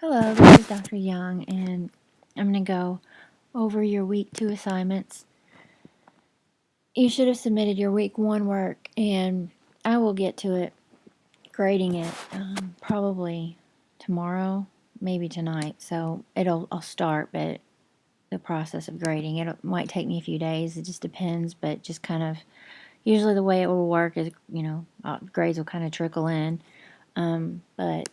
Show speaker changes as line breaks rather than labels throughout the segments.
Hello, this is Dr. Young, and I'm going to go over your week 2 assignments. You should have submitted your week 1 work, and I will get to it, grading it, probably tomorrow, maybe tonight. So I'll start, but the process of grading it might take me a few days. It just depends, but just kind of usually the way it will work is grades will kind of trickle in, but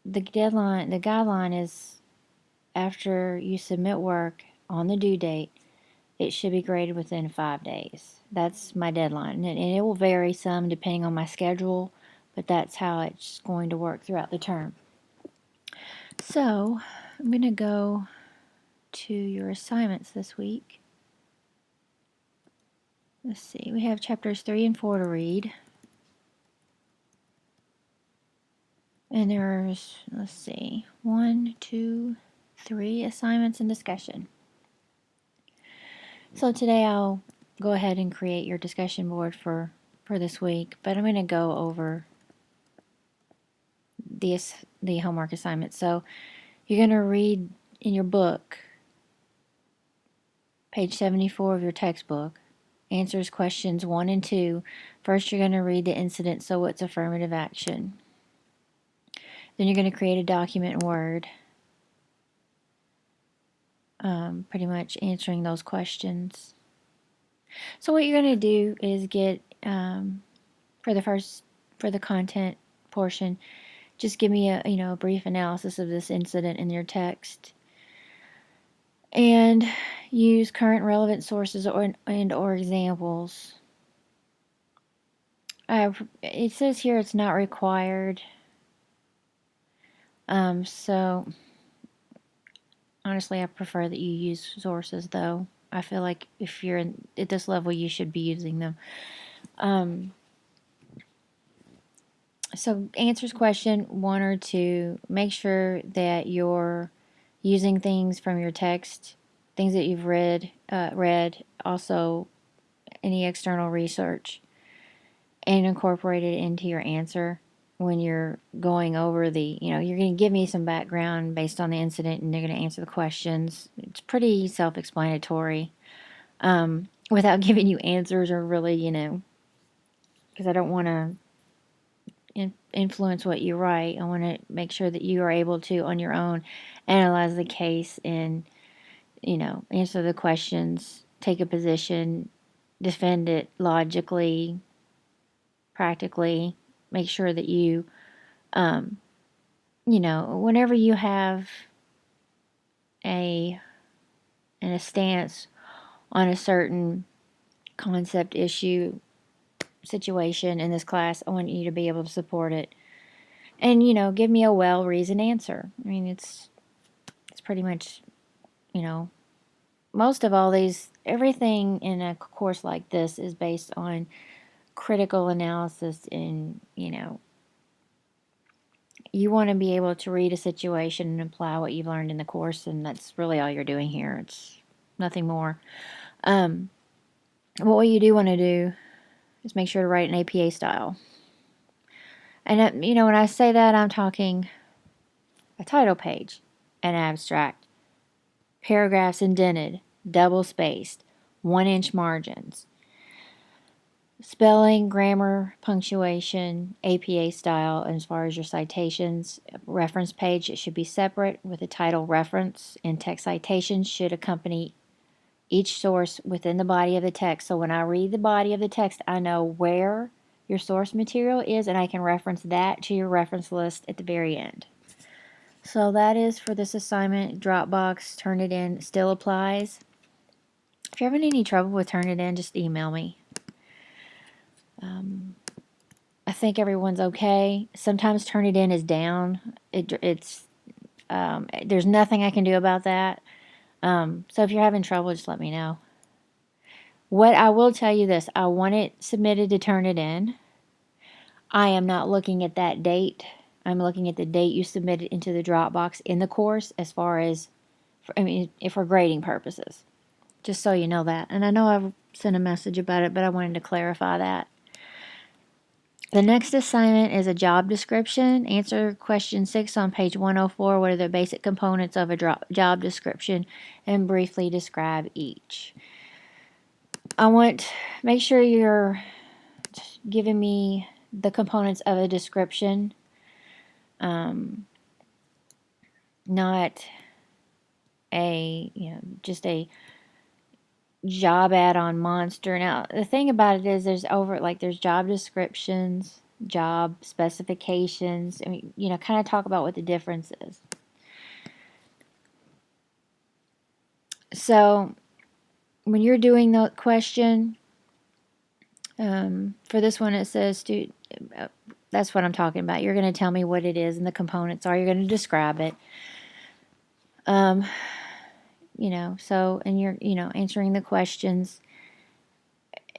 the guideline is after you submit work on the due date, it should be graded within 5 days. That's my deadline, and it will vary some depending on my schedule, but that's how it's going to work throughout the term. So I'm going to go to your assignments this week. Let's see, we have chapters 3 and 4 to read. And there's, let's see, 1, 2, 3 assignments and discussion. So today I'll go ahead and create your discussion board for this week, but I'm going to go over the homework assignment. So you're going to read in your book, page 74 of your textbook, answers questions 1 and 2. First, you're going to read the incident, so it's affirmative action. Then you're going to create a document in Word, pretty much answering those questions. So what you're going to do is get, for the content portion, just give me a brief analysis of this incident in your text, and use current relevant sources or examples. It says here it's not required. So honestly, I prefer that you use sources, though. I feel like if you're at this level, you should be using them. So answers question 1 or 2. Make sure that you're using things from your text, things that you've read, also any external research, and incorporate it into your answer when you're going over you're going to give me some background based on the incident, and you're going to answer the questions. It's pretty self-explanatory, without giving you answers or really, because I don't want to influence what you write. I want to make sure that you are able to, on your own, analyze the case and, answer the questions, take a position, defend it logically, practically. Make sure that you, whenever you have a stance on a certain concept, issue, situation in this class, I want you to be able to support it. And, give me a well-reasoned answer. I mean, it's pretty much, most of all everything in a course like this is based on critical analysis, and, you want to be able to read a situation and apply what you've learned in the course, and that's really all you're doing here. It's nothing more. What you do want to do is make sure to write an APA style. And, when I say that, I'm talking a title page, an abstract, paragraphs indented, double-spaced, 1-inch margins, spelling, grammar, punctuation, APA style. And as far as your citations, reference page, it should be separate with a title reference, and text citations should accompany each source within the body of the text. So when I read the body of the text, I know where your source material is, and I can reference that to your reference list at the very end. So that is for this assignment. Dropbox, Turnitin still applies. If you're having any trouble with Turnitin, just email me. I think everyone's okay. Sometimes Turnitin is down. There's nothing I can do about that. So if you're having trouble, just let me know. What I will tell you this, I want it submitted to Turnitin. I am not looking at that date. I'm looking at the date you submitted into the Dropbox in the course, as far as, for grading purposes. Just so you know that. And I know I've sent a message about it, but I wanted to clarify that. The next assignment is a job description. Answer question 6 on page 104. What are the basic components of a job description, and briefly describe each. Make sure you're giving me the components of a description, not just a job ad on Monster. Now, the thing about it is there's job descriptions, job specifications. I mean, kind of talk about what the difference is. So, when you're doing the question, for this one it says, that's what I'm talking about. You're going to tell me what it is and the components are. You're going to describe it. And you're, answering the questions,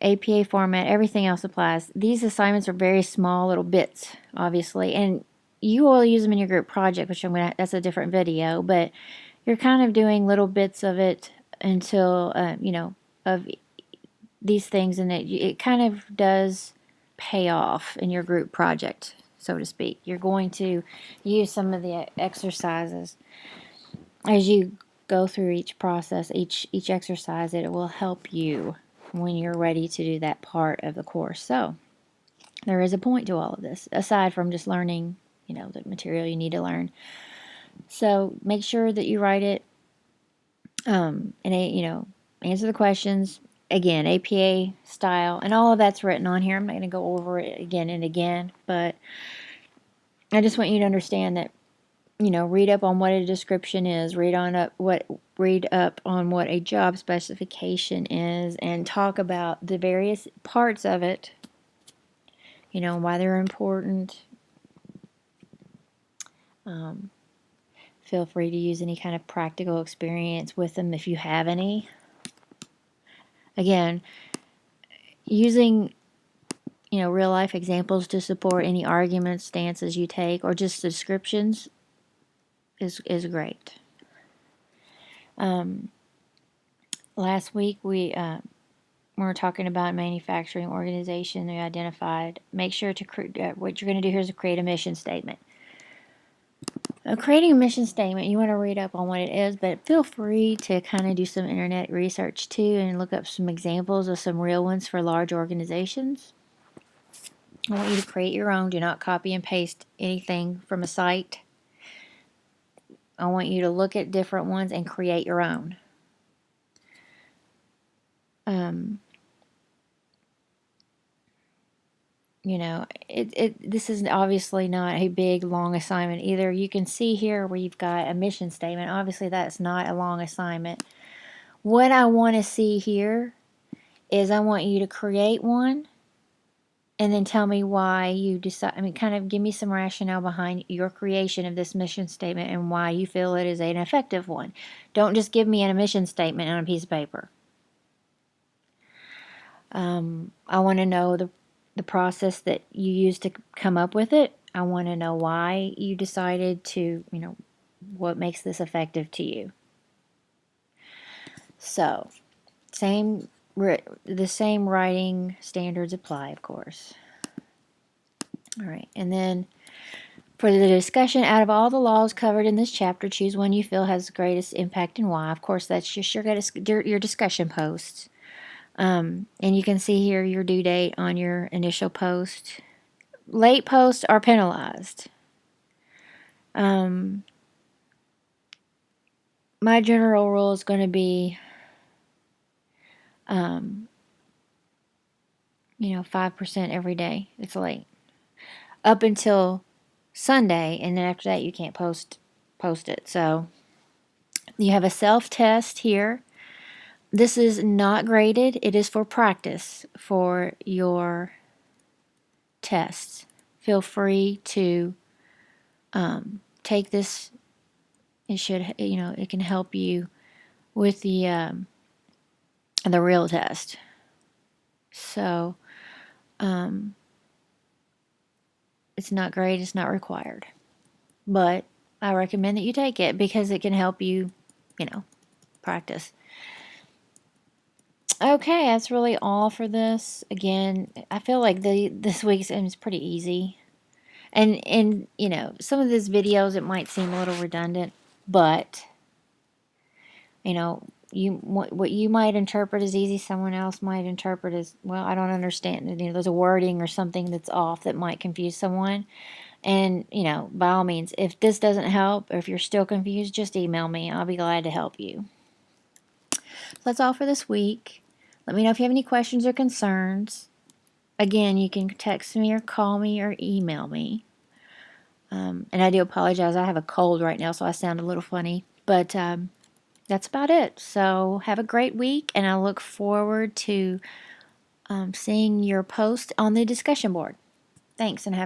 APA format, everything else applies. These assignments are very small little bits, obviously, and you will use them in your group project, which that's a different video, but you're kind of doing little bits of it until, of these things, and it kind of does pay off in your group project, so to speak. You're going to use some of the exercises as you go through each process, each exercise. It will help you when you're ready to do that part of the course. So there is a point to all of this, aside from just learning, the material you need to learn. So make sure that you write it, and answer the questions. Again, APA style, and all of that's written on here. I'm not going to go over it again and again, but I just want you to understand that, read up on what a description is, read up on what a job specification is, and talk about the various parts of it, why they're important. Feel free to use any kind of practical experience with them if you have any. Again, using real life examples to support any arguments, stances you take, or just descriptions is great. Last week we were talking about manufacturing organization. We identified, make sure to what you're going to do here is to create a mission statement. Creating a mission statement, you want to read up on what it is, but feel free to kind of do some internet research too and look up some examples of some real ones for large organizations. I want you to create your own. Do not copy and paste anything from a site. I want you to look at different ones and create your own. This is obviously not a big, long assignment either. You can see here where you've got a mission statement. Obviously, that's not a long assignment. What I want to see here is I want you to create one and then tell me why you decide. Kind of give me some rationale behind your creation of this mission statement and why you feel it is an effective one. Don't just give me a mission statement on a piece of paper. I want to know the process that you used to come up with it. I want to know why you decided to, what makes this effective to you. So, the same writing standards apply, of course. All right, and then for the discussion, out of all the laws covered in this chapter, choose one you feel has the greatest impact and why. Of course, that's just your discussion posts. And you can see here your due date on your initial post. Late posts are penalized. My general rule is going to be, 5% every day. It's late. Up until Sunday, and then after that you can't post it. So you have a self-test here. This is not graded. It is for practice for your tests. Feel free to take this. It can help you with the real test. So it's not graded, it's not required. But I recommend that you take it because it can help you, practice. Okay, that's really all for this. Again, I feel like this week's is pretty easy. And you know, some of these videos it might seem a little redundant, but you know, what you might interpret as easy, someone else might interpret as, well, I don't understand it. You know, there's a wording or something that's off that might confuse someone. And, you know, by all means, if this doesn't help or if you're still confused, just email me. I'll be glad to help you. So that's all for this week. Let me know if you have any questions or concerns. Again, you can text me or call me or email me. And I do apologize. I have a cold right now, so I sound a little funny. But that's about it. So have a great week, and I look forward to seeing your post on the discussion board. Thanks, and have